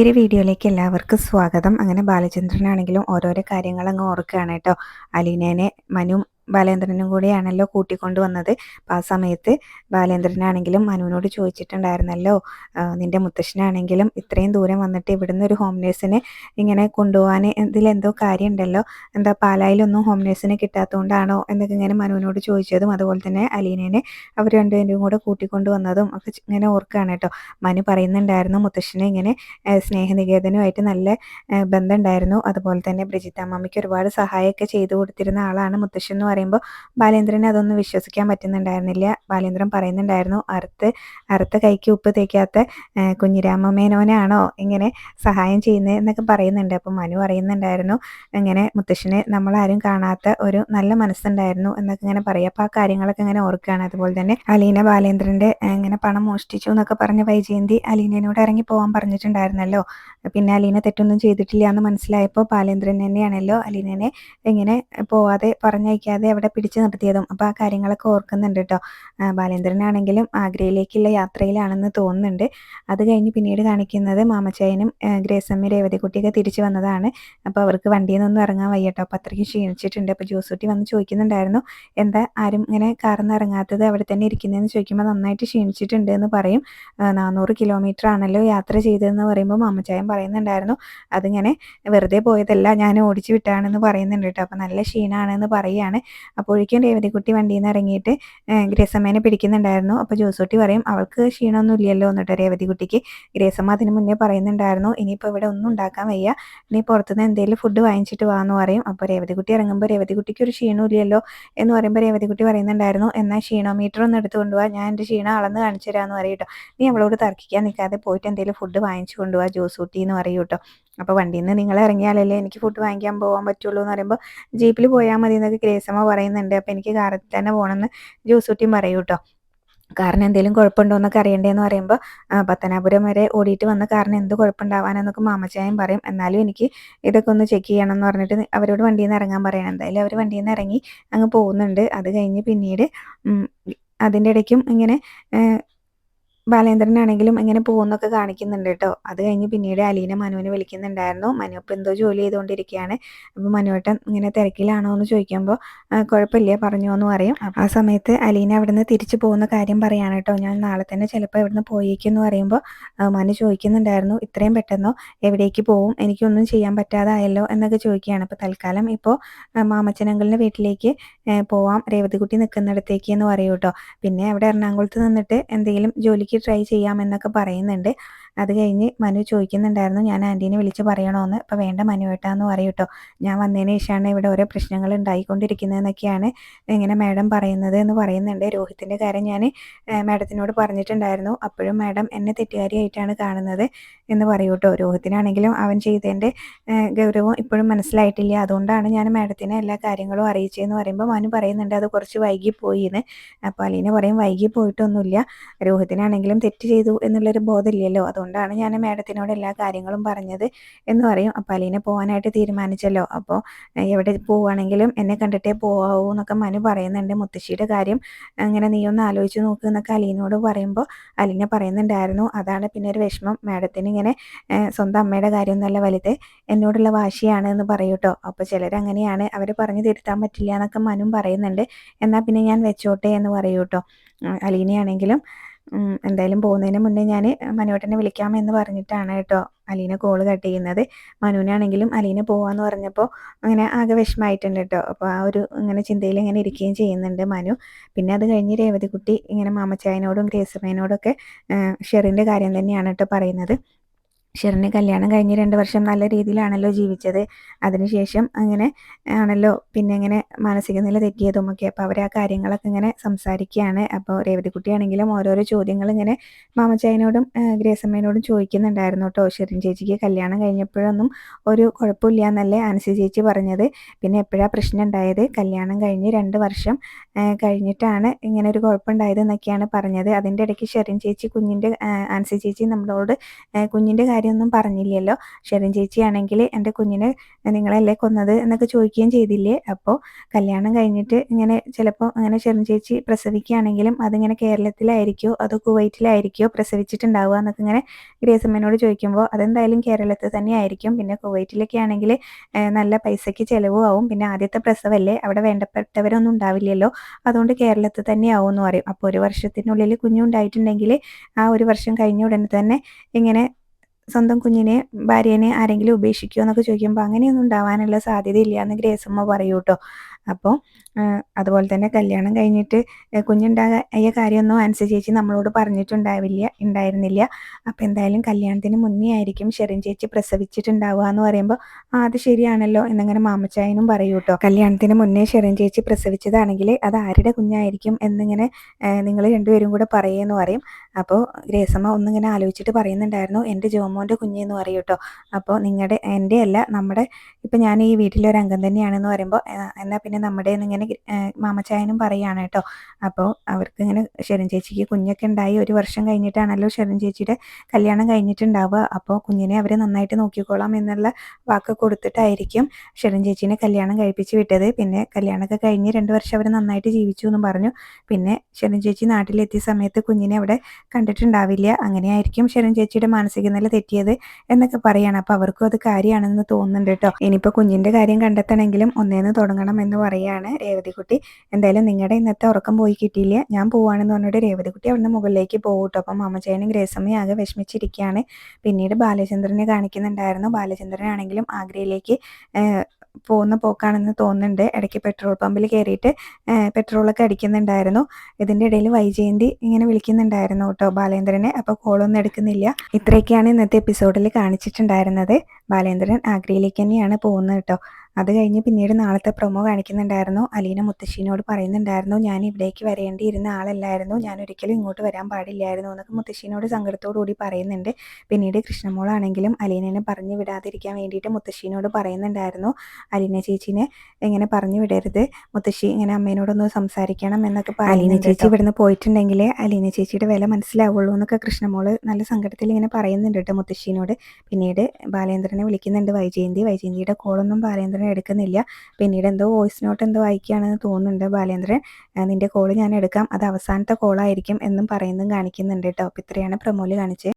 ഈ വീഡിയോയിലേക്ക് എല്ലാവർക്കും സ്വാഗതം. അങ്ങനെ ബാലചന്ദ്രനാണെങ്കിലും ഓരോരോ കാര്യങ്ങൾ അങ്ങ് ഓർക്കുകയാണ് കേട്ടോ. അലീനേനെ മനുവും ബാലേന്ദ്രനും കൂടിയാണല്ലോ കൂട്ടിക്കൊണ്ടുവന്നത്. അപ്പോൾ ആ സമയത്ത് ബാലേന്ദ്രനാണെങ്കിലും മനുവിനോട് ചോദിച്ചിട്ടുണ്ടായിരുന്നല്ലോ, നിന്റെ മുത്തശ്ശനാണെങ്കിലും ഇത്രയും ദൂരം വന്നിട്ട് ഇവിടുന്ന് ഒരു ഹോം നേഴ്സിനെ ഇങ്ങനെ കൊണ്ടുപോകാൻ ഇതിലെന്തോ കാര്യമുണ്ടല്ലോ, എന്താ പാലായിലൊന്നും ഹോം നേഴ്സിനെ കിട്ടാത്തതുകൊണ്ടാണോ എന്നൊക്കെ ഇങ്ങനെ മനുവിനോട് ചോദിച്ചതും അതുപോലെ തന്നെ അലീനേനെ അവർ രണ്ടുപേരും കൂടെ കൂട്ടിക്കൊണ്ടുവന്നതും ഒക്കെ ഇങ്ങനെ ഓർക്കുകയാണ് കേട്ടോ. മനു പറയുന്നുണ്ടായിരുന്നു മുത്തശ്ശനെ ഇങ്ങനെ സ്നേഹനികേതനുമായിട്ട് നല്ല ബന്ധമുണ്ടായിരുന്നു. അതുപോലെ തന്നെ ബ്രിജിത്തമ്മയ്ക്ക് ഒരുപാട് സഹായമൊക്കെ ചെയ്തു കൊടുത്തിരുന്ന ആളാണ് മുത്തശ്ശൻ എന്ന് പറയുമ്പോൾ ബാലേന്ദ്രന് അതൊന്നും വിശ്വസിക്കാൻ പറ്റുന്നുണ്ടായിരുന്നില്ല. ബാലേന്ദ്രൻ പറയുന്നുണ്ടായിരുന്നു, അറുത്ത കൈക്ക് ഉപ്പ് തേക്കാത്ത കുഞ്ഞിരാമ മേനോനാണോ ഇങ്ങനെ സഹായം ചെയ്യുന്നത് എന്നൊക്കെ പറയുന്നുണ്ട്. അപ്പം മനു പറയുന്നുണ്ടായിരുന്നു, ഇങ്ങനെ മുത്തശ്ശന് നമ്മളാരും കാണാത്ത ഒരു നല്ല മനസ്സുണ്ടായിരുന്നു എന്നൊക്കെ ഇങ്ങനെ പറയും. അപ്പോൾ ആ കാര്യങ്ങളൊക്കെ ഇങ്ങനെ ഓർക്കുകയാണ്. അതുപോലെ തന്നെ അലീന ബാലേന്ദ്രൻ്റെ ഇങ്ങനെ പണം മോഷ്ടിച്ചു എന്നൊക്കെ പറഞ്ഞ് വൈജയന്തി അലീനയോട് ഇറങ്ങി പോകാൻ പറഞ്ഞിട്ടുണ്ടായിരുന്നല്ലോ. പിന്നെ അലീന തെറ്റൊന്നും ചെയ്തിട്ടില്ല എന്ന് മനസ്സിലായപ്പോൾ ബാലേന്ദ്രൻ തന്നെയാണല്ലോ അലീനനെ ഇങ്ങനെ പോവാതെ പറഞ്ഞയക്കാതെ അവിടെ പിടിച്ചു നിർത്തിയതും. അപ്പോൾ ആ കാര്യങ്ങളൊക്കെ ഓർക്കുന്നുണ്ട് കേട്ടോ. ബാലേന്ദ്രനാണെങ്കിലും ആഗ്രയിലേക്കുള്ള യാത്രയിലാണെന്ന് തോന്നുന്നുണ്ട്. അത് കഴിഞ്ഞ് പിന്നീട് കാണിക്കുന്നത് മാമച്ചായനും ഗ്രേസമ്മ രേവതിക്കുട്ടിയൊക്കെ തിരിച്ചു വന്നതാണ്. അപ്പോൾ അവർക്ക് വണ്ടിയിൽ നിന്നൊന്നും ഇറങ്ങാൻ വയ്യട്ടോ. അപ്പോൾ അത്രയ്ക്ക് ക്ഷീണിച്ചിട്ടുണ്ട്. അപ്പോൾ ജോസൂട്ടി വന്ന് ചോദിക്കുന്നുണ്ടായിരുന്നു, എന്താ ആരും ഇങ്ങനെ കാറിൽ നിന്ന് ഇറങ്ങാത്തത്, അവിടെ തന്നെ ഇരിക്കുന്നതെന്ന് ചോദിക്കുമ്പോൾ നന്നായിട്ട് ക്ഷീണിച്ചിട്ടുണ്ട് എന്ന് പറയും. 400 കിലോമീറ്റർ ആണല്ലോ യാത്ര ചെയ്തതെന്ന് പറയുമ്പോൾ മാമച്ചായൻ പറയുന്നുണ്ടായിരുന്നു, അതിങ്ങനെ വെറുതെ പോയതല്ല, ഞാൻ ഓടിച്ചു വിട്ടാണെന്ന് പറയുന്നുണ്ട് കേട്ടോ. അപ്പോൾ നല്ല ക്ഷീണമാണെന്ന് പറയുകയാണ്. അപ്പോഴേക്കും രേവതിക്കുട്ടി വണ്ടിയിൽ നിന്ന് ഇറങ്ങിയിട്ട് ഗ്രേസമ്മേനെ പിടിക്കുന്നുണ്ടായിരുന്നു. അപ്പോൾ ജോസൂട്ടി പറയും, അവൾക്ക് ക്ഷീണമൊന്നും ഇല്ലല്ലോ എന്നിട്ട് രേവതിക്കുട്ടിക്ക്. ഗ്രേസമ്മ അതിന് മുന്നേ പറയുന്നുണ്ടായിരുന്നു, ഇനിയിപ്പോൾ ഇവിടെ ഒന്നും ഉണ്ടാക്കാൻ വയ്യ, ഇനി പുറത്തുനിന്ന് എന്തെങ്കിലും ഫുഡ് വാങ്ങിച്ചിട്ട് വാന്ന് പറയും. അപ്പോൾ രേവതിക്കുട്ടി ഇറങ്ങുമ്പോൾ രേവതിക്കുട്ടിക്ക് ഒരു ക്ഷീണവും ഇല്ലല്ലോ എന്ന് പറയുമ്പോൾ രേവതിക്കുട്ടി പറയുന്നുണ്ടായിരുന്നു, എന്നാൽ ക്ഷീണോമീറ്റർ ഒന്ന് എടുത്ത് കൊണ്ടുപോവാ, ഞാൻ എൻ്റെ ക്ഷീണം അളന്ന് കാണിച്ചു തരാമെന്ന് പറയും കേട്ടോ. നീ അവളോട് തർക്കിക്കാൻ നിൽക്കാതെ പോയിട്ട് എന്തെങ്കിലും ഫുഡ് വാങ്ങിച്ചു കൊണ്ടുപോവാ ജോസൂട്ടി എന്ന് പറയും കേട്ടോ. അപ്പോൾ വണ്ടിയിൽ നിന്ന് നിങ്ങൾ ഇറങ്ങിയാലല്ലേ എനിക്ക് ഫുഡ് വാങ്ങിക്കാൻ പോകാൻ പറ്റുള്ളൂ എന്ന് പറയുമ്പോൾ ജീപ്പിൽ പോയാൽ മതി എന്നൊക്കെ ഗ്രേസമ്മ പറയുന്നുണ്ട്. അപ്പോൾ എനിക്ക് കാറിൽ തന്നെ പോകണമെന്ന് ജോസൂട്ടിയും പറയും കേട്ടോ. കാറിന് എന്തെങ്കിലും കുഴപ്പമുണ്ടോ എന്നൊക്കെ അറിയണ്ടേന്ന് പറയുമ്പോൾ പത്തനാപുരം വരെ ഓടിയിട്ട് വന്ന കാറിന് എന്ത് കുഴപ്പമുണ്ടാവാനെന്നൊക്കെ മാമച്ചായം പറയും. എന്നാലും എനിക്ക് ഇതൊക്കെ ഒന്ന് ചെക്ക് ചെയ്യണം എന്ന് പറഞ്ഞിട്ട് അവരോട് വണ്ടിയിൽ നിന്ന് ഇറങ്ങാൻ പറയണം. എന്തായാലും അവർ വണ്ടിയിൽ നിന്ന് ഇറങ്ങി അങ്ങ് പോകുന്നുണ്ട്. അത് കഴിഞ്ഞ് പിന്നീട് അതിൻ്റെ ഇടയ്ക്കും ഇങ്ങനെ ബാലേന്ദ്രനാണെങ്കിലും ഇങ്ങനെ പോകുന്നൊക്കെ കാണിക്കുന്നുണ്ട് കേട്ടോ. അത് കഴിഞ്ഞ് പിന്നീട് അലീന മനുവിനെ വിളിക്കുന്നുണ്ടായിരുന്നു. മനു ഇപ്പോൾ എന്തോ ജോലി ചെയ്തുകൊണ്ടിരിക്കുകയാണ്. അപ്പോൾ മനുവേട്ടൻ ഇങ്ങനെ തിരക്കിലാണോ എന്ന് ചോദിക്കുമ്പോൾ കുഴപ്പമില്ല പറഞ്ഞോ എന്ന് പറയും. ആ സമയത്ത് അലീന അവിടുന്ന് തിരിച്ചു പോകുന്ന കാര്യം പറയാണ് കേട്ടോ. ഞാൻ നാളെ തന്നെ ചിലപ്പോൾ ഇവിടുന്ന് പോയേക്കെന്ന് പറയുമ്പോൾ മനു ചോദിക്കുന്നുണ്ടായിരുന്നു, ഇത്രയും പെട്ടെന്നോ, എവിടേക്ക് പോവും, എനിക്കൊന്നും ചെയ്യാൻ പറ്റാതായല്ലോ എന്നൊക്കെ ചോദിക്കുകയാണ്. അപ്പോൾ തൽക്കാലം ഇപ്പോൾ മാമച്ചനങ്കളുടെ വീട്ടിലേക്ക് പോവാം, രേവതിക്കുട്ടി നിൽക്കുന്നിടത്തേക്ക് എന്ന് പറയും കേട്ടോ. പിന്നെ അവിടെ എറണാകുളത്ത് നിന്നിട്ട് എന്തെങ്കിലും ജോലിക്ക് ട്രൈ ചെയ്യാമെന്നൊക്കെ പറയുന്നുണ്ട്. അത് കഴിഞ്ഞ് മനു ചോദിക്കുന്നുണ്ടായിരുന്നു, ഞാൻ ആൻറ്റീനെ വിളിച്ച് പറയണമെന്ന്. അപ്പോൾ വേണ്ട മനുവേട്ടാന്ന് പറയും കേട്ടോ. ഞാൻ വന്നതിന് ശേഷമാണ് ഇവിടെ ഓരോ പ്രശ്നങ്ങൾ ഉണ്ടായിക്കൊണ്ടിരിക്കുന്നതെന്നൊക്കെയാണ് ഇങ്ങനെ മാഡം പറയുന്നത് എന്ന് പറയുന്നുണ്ട്. രോഹിത്തിൻ്റെ കാര്യം ഞാൻ മാഡത്തിനോട് പറഞ്ഞിട്ടുണ്ടായിരുന്നു, അപ്പോഴും മാഡം എന്നെ തെറ്റുകാരിയായിട്ടാണ് കാണുന്നത് എന്ന് പറയും കേട്ടോ. രോഹിത്തിനാണെങ്കിലും അവൻ ചെയ്തതിൻ്റെ ഗൗരവം ഇപ്പോഴും മനസ്സിലായിട്ടില്ല, അതുകൊണ്ടാണ് ഞാൻ മാഡത്തിനെ എല്ലാ കാര്യങ്ങളും അറിയിച്ചതെന്ന് പറയുമ്പോൾ മനു പറയുന്നുണ്ട്, അത് കുറച്ച് വൈകിപ്പോയി എന്ന്. അപ്പോൾ അലീന പറയും, വൈകി പോയിട്ടൊന്നുമില്ല, രോഹിത്തിനാണെങ്കിലും തെറ്റ് ചെയ്തു എന്നുള്ളൊരു ബോധമില്ലല്ലോ, അതുകൊണ്ടാണ് ഞാൻ മാഡത്തിനോട് എല്ലാ കാര്യങ്ങളും പറഞ്ഞത് എന്ന് പറയും. അപ്പോൾ അലീന പോകാനായിട്ട് തീരുമാനിച്ചല്ലോ, അപ്പോൾ എവിടെ പോവുകയാണെങ്കിലും എന്നെ കണ്ടിട്ടേ പോവാവൂ എന്നൊക്കെ മനു പറയുന്നുണ്ട്. മുത്തശ്ശിയുടെ കാര്യം അങ്ങനെ നീ ഒന്ന് ആലോചിച്ച് നോക്ക് എന്നൊക്കെ അലീനോട് പറയുമ്പോൾ അലീന പറയുന്നുണ്ടായിരുന്നു, അതാണ് പിന്നെ ഒരു വിഷമം, മാഡത്തിന് ഇങ്ങനെ സ്വന്തം അമ്മയുടെ കാര്യം നല്ല വലുത്, എന്നോടുള്ള വാശിയാണ് എന്ന് പറയും കേട്ടോ. അപ്പോൾ ചിലരങ്ങനെയാണ്, അവർ പറഞ്ഞു തിരുത്താൻ പറ്റില്ല എന്നൊക്കെ മനും പറയുന്നുണ്ട്. എന്നാൽ പിന്നെ ഞാൻ വെച്ചോട്ടെ എന്ന് പറയും കേട്ടോ. അലീനയാണെങ്കിലും എന്തായാലും പോകുന്നതിന് മുന്നേ ഞാൻ മനുവേട്ടനെ വിളിക്കാമെന്ന് പറഞ്ഞിട്ടാണ് കേട്ടോ അലീന കോള് കട്ട് ചെയ്യുന്നത്. മനുവിനാണെങ്കിലും അലീന പോവാന്ന് പറഞ്ഞപ്പോൾ അങ്ങനെ ആകെ വിഷമമായിട്ടുണ്ട് കേട്ടോ. അപ്പോൾ ആ ഒരു ഇങ്ങനെ ചിന്തയിൽ ഇങ്ങനെ ഇരിക്കുകയും ചെയ്യുന്നുണ്ട് മനു. പിന്നെ അത് കഴിഞ്ഞ് രേവതിക്കുട്ടി ഇങ്ങനെ മാമച്ചായനോടും ഗ്രേസമ്മേനോടൊക്കെ ഷെറിൻ്റെ കാര്യം തന്നെയാണ് കേട്ടോ പറയുന്നത്. ഷെറിന് കല്യാണം കഴിഞ്ഞ് 2 വർഷം നല്ല രീതിയിലാണല്ലോ ജീവിച്ചത്, അതിനുശേഷം അങ്ങനെ ആണല്ലോ പിന്നെ ഇങ്ങനെ മാനസിക നില തെറ്റിയതും ഒക്കെ. അപ്പോൾ അവർ ആ കാര്യങ്ങളൊക്കെ ഇങ്ങനെ സംസാരിക്കുകയാണ്. അപ്പോൾ രേവതിക്കുട്ടിയാണെങ്കിലും ഓരോരോ ചോദ്യങ്ങൾ ഇങ്ങനെ മാമച്ചായനോടും ഗ്രേസമ്മേനോടും ചോദിക്കുന്നുണ്ടായിരുന്നു കേട്ടോ. ഷെറിൻ ചേച്ചിക്ക് കല്യാണം കഴിഞ്ഞപ്പോഴൊന്നും ഒരു കുഴപ്പമില്ല എന്നല്ലേ ആൻസി ചേച്ചി പറഞ്ഞത്, പിന്നെ എപ്പോഴാണ് പ്രശ്നം ഉണ്ടായത്, കല്യാണം കഴിഞ്ഞ് 2 വർഷം കഴിഞ്ഞിട്ടാണ് ഇങ്ങനെ ഒരു കുഴപ്പമുണ്ടായത് എന്നൊക്കെയാണ് പറഞ്ഞത്. അതിൻ്റെ ഇടയ്ക്ക് ഷെറിൻ ചേച്ചി ആൻസി ചേച്ചി നമ്മളോട് കുഞ്ഞിൻ്റെ കാര്യമൊന്നും പറഞ്ഞില്ലല്ലോ. ഷെറിൻ ചേച്ചിയാണെങ്കിൽ എൻ്റെ കുഞ്ഞിനെ നിങ്ങളല്ലേ കൊന്നത് എന്നൊക്കെ ചോദിക്കുകയും ചെയ്തില്ലേ. അപ്പോൾ കല്യാണം കഴിഞ്ഞിട്ട് ഇങ്ങനെ ചിലപ്പോൾ അങ്ങനെ ഷെറിൻ ചേച്ചി പ്രസവിക്കുകയാണെങ്കിലും അതിങ്ങനെ കേരളത്തിലായിരിക്കുമോ അതോ കുവൈറ്റിലായിരിക്കുമോ പ്രസവിച്ചിട്ടുണ്ടാവുക എന്നൊക്കെ ഇങ്ങനെ ഗ്രേസ് അമ്മേനോട് ചോദിക്കുമ്പോൾ അതെന്തായാലും കേരളത്തിൽ തന്നെ ആയിരിക്കും. പിന്നെ കുവൈറ്റിലൊക്കെ ആണെങ്കിൽ നല്ല പൈസയ്ക്ക് ചിലവും ആവും. പിന്നെ ആദ്യത്തെ പ്രസവമല്ലേ, അവിടെ വേണ്ടപ്പെട്ടവരൊന്നും ഉണ്ടാവില്ലല്ലോ, അതുകൊണ്ട് കേരളത്തിൽ തന്നെ ആവും എന്ന് പറയും. അപ്പോൾ ഒരു വർഷത്തിനുള്ളിൽ കുഞ്ഞുണ്ടായിട്ടുണ്ടെങ്കിൽ ആ ഒരു വർഷം കഴിഞ്ഞ ഉടനെ തന്നെ ഇങ്ങനെ സ്വന്തം കുഞ്ഞിനെ ഭാര്യേനെ ആരെങ്കിലും ഉപേക്ഷിക്കുമോ എന്നൊക്കെ ചോദിക്കുമ്പോൾ അങ്ങനെയൊന്നും ഉണ്ടാവാനുള്ള സാധ്യതയില്ല എന്ന് ഗ്രേസമ്മ പറയൂ കേട്ടോ. അപ്പോൾ അതുപോലെ തന്നെ കല്യാണം കഴിഞ്ഞിട്ട് കുഞ്ഞുണ്ടായ കാര്യമൊന്നും ആൻസി ചേച്ചി നമ്മളോട് ഉണ്ടായിരുന്നില്ല. അപ്പോൾ എന്തായാലും കല്യാണത്തിന് മുന്നേ ആയിരിക്കും ഷെറിൻ ചേച്ചി പ്രസവിച്ചിട്ടുണ്ടാവുക എന്ന് പറയുമ്പോൾ അത് ശരിയാണല്ലോ എന്നിങ്ങനെ മാമച്ചായനും പറയൂ കേട്ടോ. കല്യാണത്തിന് മുന്നേ ഷെറിൻ ചേച്ചി പ്രസവിച്ചതാണെങ്കിൽ അത് ആരുടെ കുഞ്ഞായിരിക്കും എന്നിങ്ങനെ നിങ്ങൾ രണ്ടുപേരും കൂടെ പറയുമെന്ന് പറയും. അപ്പോൾ ഗ്രേസമ്മ ഒന്നിങ്ങനെ ആലോചിച്ചിട്ട് പറയുന്നുണ്ടായിരുന്നു, എൻ്റെ ജോമോൻ്റെ കുഞ്ഞെന്ന് പറയും കേട്ടോ. അപ്പോൾ എൻ്റെ അല്ല, നമ്മുടെ ഇപ്പം ഞാൻ ഈ വീട്ടിലൊരു അംഗം തന്നെയാണെന്ന് പറയുമ്പോൾ എന്നാൽ പിന്നെ നമ്മുടെ എന്നിങ്ങനെ മാമച്ചായനും പറയുകയാണ് കേട്ടോ. അപ്പോൾ അവർക്ക് ഇങ്ങനെ ഷെറിൻ ചേച്ചിക്ക് കുഞ്ഞൊക്കെ ഉണ്ടായി ഒരു വർഷം കഴിഞ്ഞിട്ടാണല്ലോ ഷെറിൻ ചേച്ചിയുടെ കല്യാണം കഴിഞ്ഞിട്ടുണ്ടാവുക. അപ്പോൾ കുഞ്ഞിനെ അവർ നന്നായിട്ട് നോക്കിക്കോളാം എന്നുള്ള വാക്ക് കൊടുത്തിട്ടായിരിക്കും ഷെറിൻ ചേച്ചീനെ കല്യാണം കഴിപ്പിച്ച് വിട്ടത്. പിന്നെ കല്യാണമൊക്കെ കഴിഞ്ഞ് 2 വർഷം അവർ നന്നായിട്ട് ജീവിച്ചു എന്നും പറഞ്ഞു. പിന്നെ ഷെറിൻ ചേച്ചി നാട്ടിലെത്തിയ സമയത്ത് കുഞ്ഞിനെ അവിടെ കണ്ടിട്ടുണ്ടാവില്ല, അങ്ങനെയായിരിക്കും ഷെറിൻ ചേച്ചിയുടെ മാനസിക നില തെറ്റിയത് എന്നൊക്കെ പറയാണ്. അപ്പോൾ അവർക്കും അത് കാര്യമാണെന്ന് തോന്നുന്നുണ്ട് കേട്ടോ. ഇനിയിപ്പോൾ കുഞ്ഞിൻ്റെ കാര്യം കണ്ടെത്തണമെങ്കിലും ഒന്നേന്ന് തുടങ്ങണം എന്ന് പറയാണ് രേവതിക്കുട്ടി. എന്തായാലും നിങ്ങളുടെ ഇന്നത്തെ ഉറക്കം പോയി കിട്ടിയില്ല, ഞാൻ പോവാണെന്ന് പറഞ്ഞിട്ട് രേവതിക്കുട്ടി അവിടുന്ന് മുകളിലേക്ക് പോകും കേട്ടോ. അപ്പം മാമച്ചേനും ഗ്രേസമ്മയും ആകെ വിഷമിച്ചിരിക്കുകയാണ്. പിന്നീട് ബാലചന്ദ്രനെ കാണിക്കുന്നുണ്ടായിരുന്നു. ബാലചന്ദ്രനാണെങ്കിലും ആഗ്രയിലേക്ക് പോകുന്ന പോക്കാണെന്ന് തോന്നുന്നുണ്ട്. ഇടയ്ക്ക് പെട്രോൾ പമ്പിൽ കയറിയിട്ട് പെട്രോളൊക്കെ അടിക്കുന്നുണ്ടായിരുന്നു. ഇതിൻ്റെ ഇടയിൽ വൈജയന്തി ഇങ്ങനെ വിളിക്കുന്നുണ്ടായിരുന്നു കേട്ടോ ബാലേന്ദ്രനെ. അപ്പോൾ കോളൊന്നും എടുക്കുന്നില്ല. ഇത്രയൊക്കെയാണ് ഇന്നത്തെ എപ്പിസോഡിൽ കാണിച്ചിട്ടുണ്ടായിരുന്നത്. ബാലേന്ദ്രൻ ആഗ്രയിലേക്ക് തന്നെയാണ് പോകുന്നത് കേട്ടോ. അത് കഴിഞ്ഞ് പിന്നീട് നാളത്തെ പ്രൊമോ കാണിക്കുന്നുണ്ടായിരുന്നു. അലീന മുത്തശ്ശീനോട് പറയുന്നുണ്ടായിരുന്നു, ഞാൻ ഇവിടേക്ക് വരേണ്ടിയിരുന്ന ആളല്ലായിരുന്നു, ഞാൻ ഒരിക്കലും ഇങ്ങോട്ട് വരാൻ പാടില്ലായിരുന്നു എന്നൊക്കെ മുത്തശ്ശീനോട് സങ്കടത്തോടു കൂടി പറയുന്നുണ്ട്. പിന്നീട് കൃഷ്ണമോളാണെങ്കിലും അലീനനെ പറഞ്ഞു വിടാതിരിക്കാൻ വേണ്ടിയിട്ട് മുത്തശ്ശീനോട് പറയുന്നുണ്ടായിരുന്നു, അലീന ചേച്ചീനെ ഇങ്ങനെ പറഞ്ഞു വിടരുത്, മുത്തശ്ശി ഇങ്ങനെ അമ്മേനോടൊന്ന് സംസാരിക്കണം എന്നൊക്കെ അലീന ചേച്ചി ഇവിടുന്ന് പോയിട്ടുണ്ടെങ്കിൽ അലീന ചേച്ചിയുടെ വില മനസ്സിലാവുള്ളൂ എന്നൊക്കെ കൃഷ്ണമോള് നല്ല സങ്കടത്തിൽ ഇങ്ങനെ പറയുന്നുണ്ട് കേട്ടോ മുത്തശ്ശീനോട്. പിന്നീട് ബാലേന്ദ്രനെ വിളിക്കുന്നുണ്ട് വൈജയന്തിയുടെ കോളൊന്നും ബാലേന്ദ്രൻ എടുക്കുന്നില്ല. പിന്നീട് എന്തോ വോയിസ് നോട്ട് എന്തോ അയക്കുകയാണെന്ന് തോന്നുന്നുണ്ട് ബാലേന്ദ്രൻ. നിന്റെ കോള് ഞാൻ എടുക്കാം, അത് അവസാനത്തെ കോളായിരിക്കും എന്നും പറയുന്നതും കാണിക്കുന്നുണ്ട് കേട്ടോ. അപ്പോൾ ഇത്രയാണ് പ്രൊമോയിൽ കാണിച്ചത്.